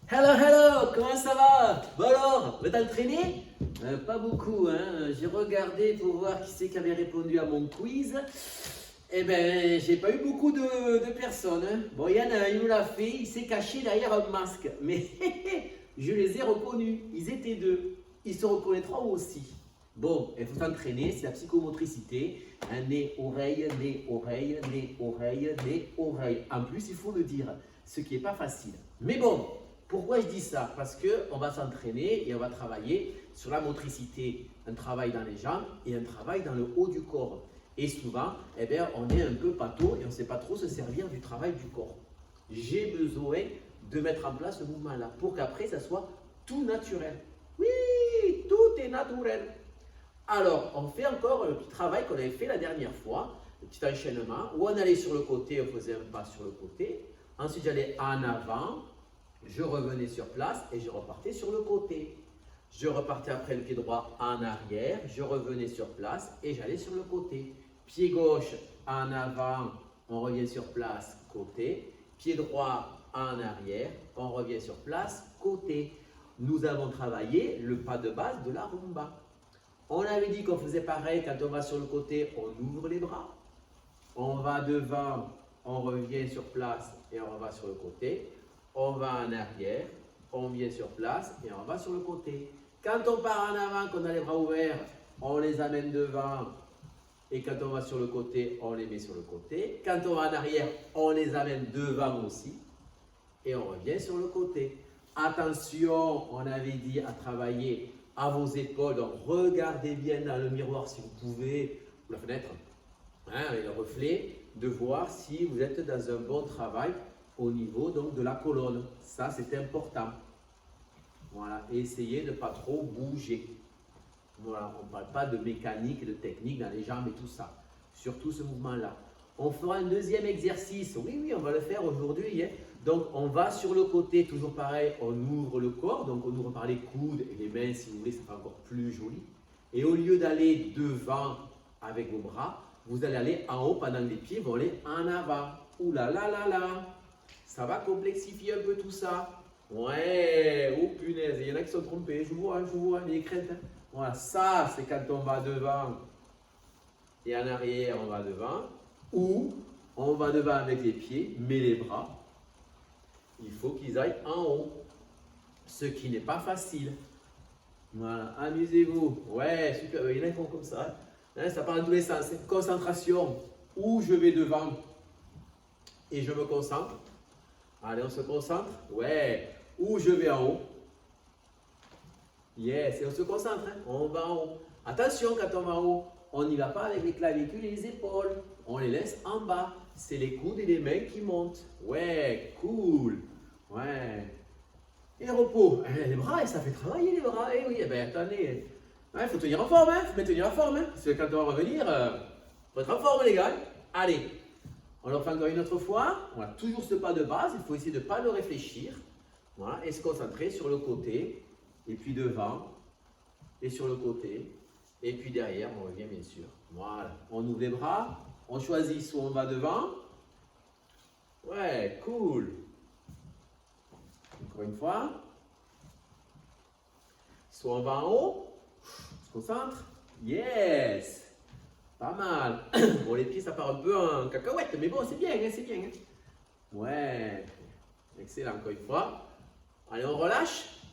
Hello, hello, comment ça va? Bon alors, vous êtes entraîné? Pas beaucoup, hein. J'ai regardé pour voir qui c'est qui avait répondu à mon quiz. Eh ben, j'ai pas eu beaucoup de personnes, hein. Bon, il y en a un, il me l'a fait, il s'est caché derrière un masque. Mais je les ai reconnus, ils étaient deux. Ils se reconnaîtront aussi. Bon, il faut s'entraîner, c'est la psychomotricité. Un nez, oreille, nez, oreille, nez, oreille, nez, oreille. En plus, il faut le dire, ce qui n'est pas facile. Mais bon, pourquoi je dis ça? Parce qu'on va s'entraîner et on va travailler sur la motricité. Un travail dans les jambes et un travail dans le haut du corps. Et souvent, eh bien, on est un peu pâteau et on ne sait pas trop se servir du travail du corps. J'ai besoin de mettre en place ce mouvement-là pour qu'après, ça soit tout naturel. Oui, tout est naturel. Alors, on fait encore le petit travail qu'on avait fait la dernière fois, le petit enchaînement, où on allait sur le côté, on faisait un pas sur le côté. Ensuite, j'allais en avant, je revenais sur place et je repartais sur le côté. Je repartais après le pied droit en arrière, je revenais sur place et j'allais sur le côté. Pied gauche en avant, on revient sur place, côté. Pied droit en arrière, on revient sur place, côté. Nous avons travaillé le pas de base de la rumba. On avait dit qu'on faisait pareil, quand on va sur le côté, on ouvre les bras. On va devant, on revient sur place et on va sur le côté. On va en arrière, on vient sur place et on va sur le côté. Quand on part en avant, qu'on a les bras ouverts, on les amène devant. Et quand on va sur le côté, on les met sur le côté. Quand on va en arrière, on les amène devant aussi. Et on revient sur le côté. Attention, on avait dit à travailler à vos épaules. Donc regardez bien dans le miroir si vous pouvez, ou la fenêtre, avec le reflet, de voir si vous êtes dans un bon travail au niveau donc, de la colonne. Ça, c'est important. Voilà, et essayez de ne pas trop bouger. Voilà, on ne parle pas de mécanique, de technique dans les jambes et tout ça. Surtout ce mouvement-là. On fera un deuxième exercice. Oui, on va le faire aujourd'hui. Hein. Donc, on va sur le côté, toujours pareil, on ouvre le corps. Donc, on ouvre par les coudes et les mains, si vous voulez, ça fait encore plus joli. Et au lieu d'aller devant avec vos bras, vous allez aller en haut pendant que les pieds vont aller en avant. Ouh là là là là. Ça va complexifier un peu tout ça. Ouais, oh punaise, il y en a qui sont trompés, je vois, les crêtes. Hein. Voilà, ça c'est quand on va devant et en arrière on va devant, ou on va devant avec les pieds, mais les bras, il faut qu'ils aillent en haut, ce qui n'est pas facile. Voilà, amusez-vous. Ouais, super, il y en a qui font comme ça. Hein, ça part dans tous les sens. Concentration, où je vais devant et je me concentre. Allez, on se concentre. Ouais. Où je vais en haut. Yes. Et on se concentre. Hein? On va en haut. Attention, quand on va en haut, on n'y va pas avec les clavicules et les épaules. On les laisse en bas. C'est les coudes et les mains qui montent. Ouais, cool. Ouais. Et repos. Les bras, ça fait travailler les bras. Eh oui, eh ben attendez. Il faut tenir en forme. Il faut bien tenir en forme. Parce que quand on va revenir, faut être en forme, les gars. Allez. On le refait encore une autre fois. On a toujours ce pas de base. Il faut essayer de ne pas le réfléchir. Voilà. Et se concentrer sur le côté. Et puis devant. Et sur le côté. Et puis derrière, on revient bien sûr. Voilà. On ouvre les bras. On choisit soit on va devant. Ouais, cool. Encore une fois. Soit on va en haut. On se concentre. Yes. Pas mal. Bon, les pieds, ça part un peu en cacahuète, mais bon, c'est bien, hein, c'est bien. Hein. Ouais. Excellent, encore une fois. Allez, on relâche.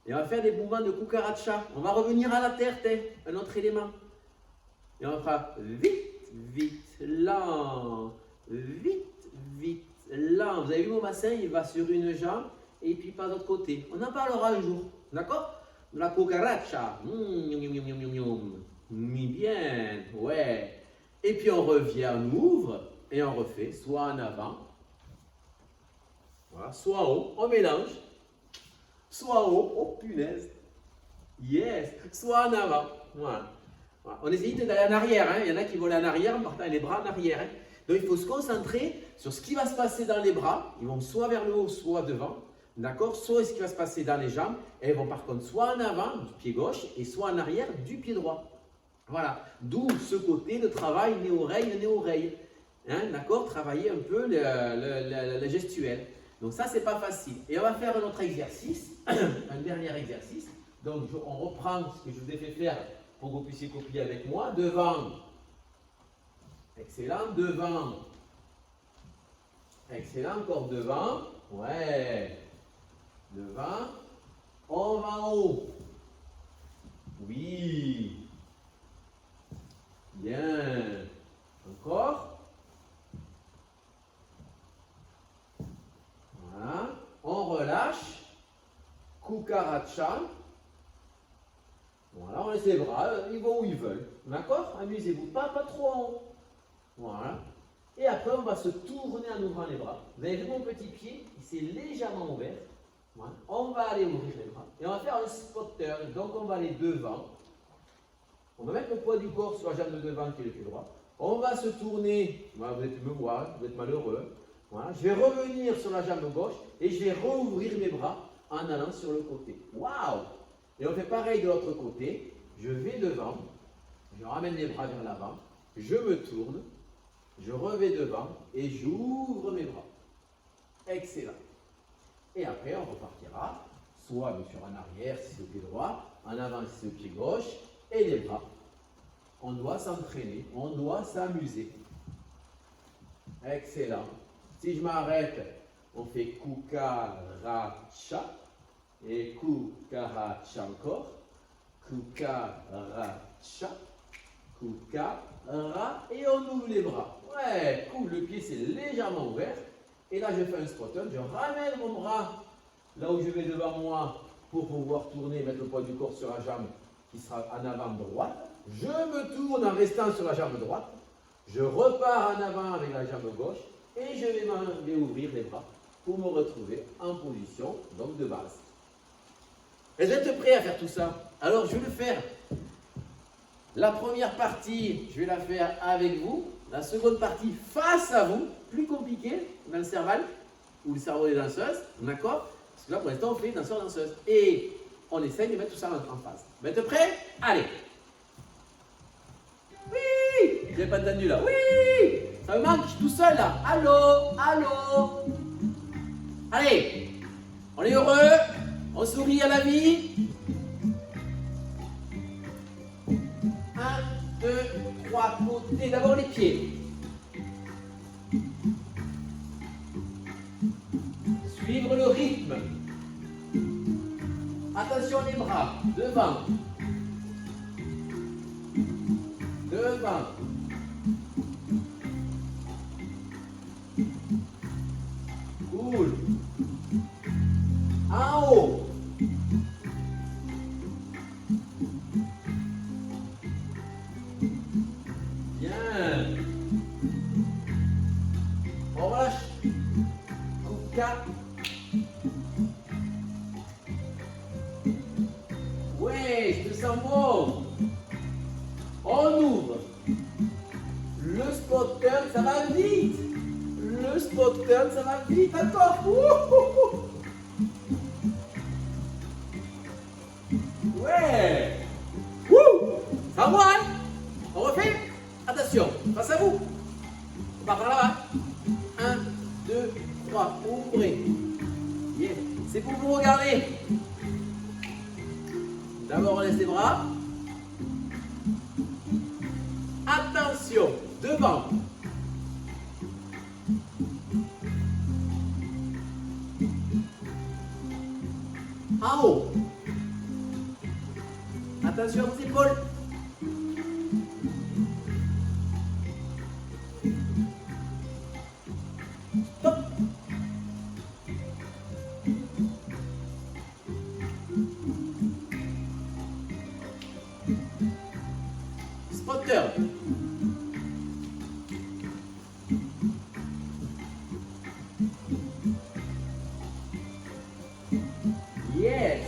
Et on va faire des mouvements de cucaracha. On va revenir à la terre, un autre élément. Et on fera vite, vite, lent. Vite, vite, lent. Vous avez vu mon bassin, il va sur une jambe et puis pas de l'autre côté. On en parlera un jour, d'accord? De la cucaracha. Bien, ouais. Et puis on revient, on ouvre et on refait, soit en avant, voilà, soit en haut, on mélange, soit en haut, oh punaise, yes, soit en avant, voilà. Voilà. On essaye d'aller en arrière, hein. Il y en a qui vont aller en arrière en partant les bras en arrière. Hein. Donc il faut se concentrer sur ce qui va se passer dans les bras, ils vont soit vers le haut, soit devant, d'accord? Soit ce qui va se passer dans les jambes, elles vont par contre soit en avant du pied gauche et soit en arrière du pied droit. Voilà, d'où ce côté de travail nez-oreille, nez-oreille. Hein, d'accord? Travailler un peu la gestuelle. Donc ça, c'est pas facile. Et on va faire un autre exercice, un dernier exercice. Donc on reprend ce que je vous ai fait faire pour que vous puissiez copier avec moi. Devant. Excellent. Devant. Excellent. Encore devant. Ouais. Devant. On va en haut. Oui. Bien. Encore. Voilà. On relâche. Cucaracha. Voilà, on laisse les bras, ils vont où ils veulent. D'accord? Amusez-vous, pas trop en haut. Voilà. Et après, on va se tourner en ouvrant les bras. Vous avez vu mon petit pied? Il s'est légèrement ouvert. Voilà. On va aller ouvrir les bras. Et on va faire un spotter. Donc, on va aller devant. On va mettre le poids du corps sur la jambe de devant qui est le pied droit. On va se tourner. Voilà, vous êtes me voir, vous êtes malheureux. Voilà. Je vais revenir sur la jambe gauche et je vais rouvrir mes bras en allant sur le côté. Waouh! Et on fait pareil de l'autre côté. Je vais devant, je ramène les bras vers l'avant, je me tourne, je revais devant et j'ouvre mes bras. Excellent. Et après, on repartira, soit bien sûr en arrière si c'est le pied droit, en avant si c'est le pied gauche, et les bras. On doit s'entraîner, on doit s'amuser. Excellent. Si je m'arrête, on fait cucaracha. Et cucaracha encore. Cucaracha. Cucara. Et on ouvre les bras. Ouais, cool. Le pied s'est légèrement ouvert. Et là, je fais un spotter. Je ramène mon bras là où je vais devant moi pour pouvoir tourner, mettre le poids du corps sur la jambe qui sera en avant droite. Je me tourne en restant sur la jambe droite. Je repars en avant avec la jambe gauche. Et je vais ouvrir les bras pour me retrouver en position donc de base. Vous êtes prêts à faire tout ça? Alors, je vais le faire. La première partie, je vais la faire avec vous. La seconde partie, face à vous. Plus compliqué, dans le cerval, ou le cerveau des danseuses. D'accord? Parce que là, pour l'instant, on fait danseur-danseuse. Et on essaye de mettre tout ça en phase. Vous êtes prêts? Allez! Oui! Vous n'avez pas entendu là? Oui! Ça me manque, je suis tout seul là. Allô? Allô? Allez! On est heureux? On sourit à la vie. 1, 2, 3, côté. D'abord les pieds. Suivre le rythme. Attention les bras. Devant. Devant. Cool. En haut. Bien. On relâche. Kuka. Ouais, je te sens bon. On ouvre. Le spotter, ça va vite. Le spotter, ça va vite. Encore. Ouais. Ça va, hein? On refait? Attention, face à vous. On part par là-bas. 1, 2, 3. Ouvrez. Yeah. C'est pour vous regarder. D'abord, on laisse les bras. Attention, devant. En haut. Attention aux épaules. Stop. Spotter. Yes.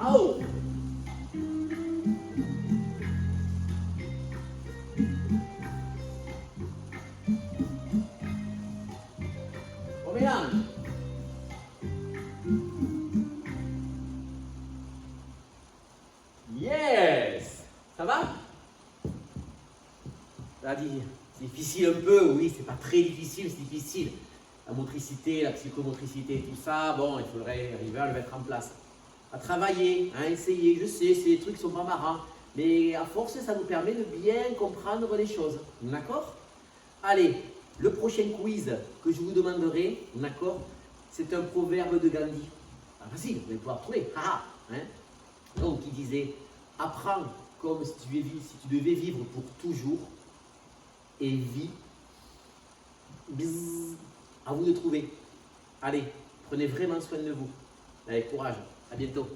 En haut. On mélange. Yes. Ça va? C'est difficile un peu, oui, c'est pas très difficile, c'est difficile. La motricité, la psychomotricité, tout ça, bon, il faudrait arriver à le mettre en place. À travailler, à essayer, je sais, ces trucs sont pas marrants, mais à force, ça nous permet de bien comprendre les choses, d'accord? Allez, le prochain quiz que je vous demanderai, d'accord, c'est un proverbe de Gandhi. Ah, facile, vous allez pouvoir trouver, haha, hein? Donc, il disait, apprends comme si tu devais vivre pour toujours, et vis. Bzzz. À vous de trouver. Allez, prenez vraiment soin de vous. Allez, courage. À bientôt.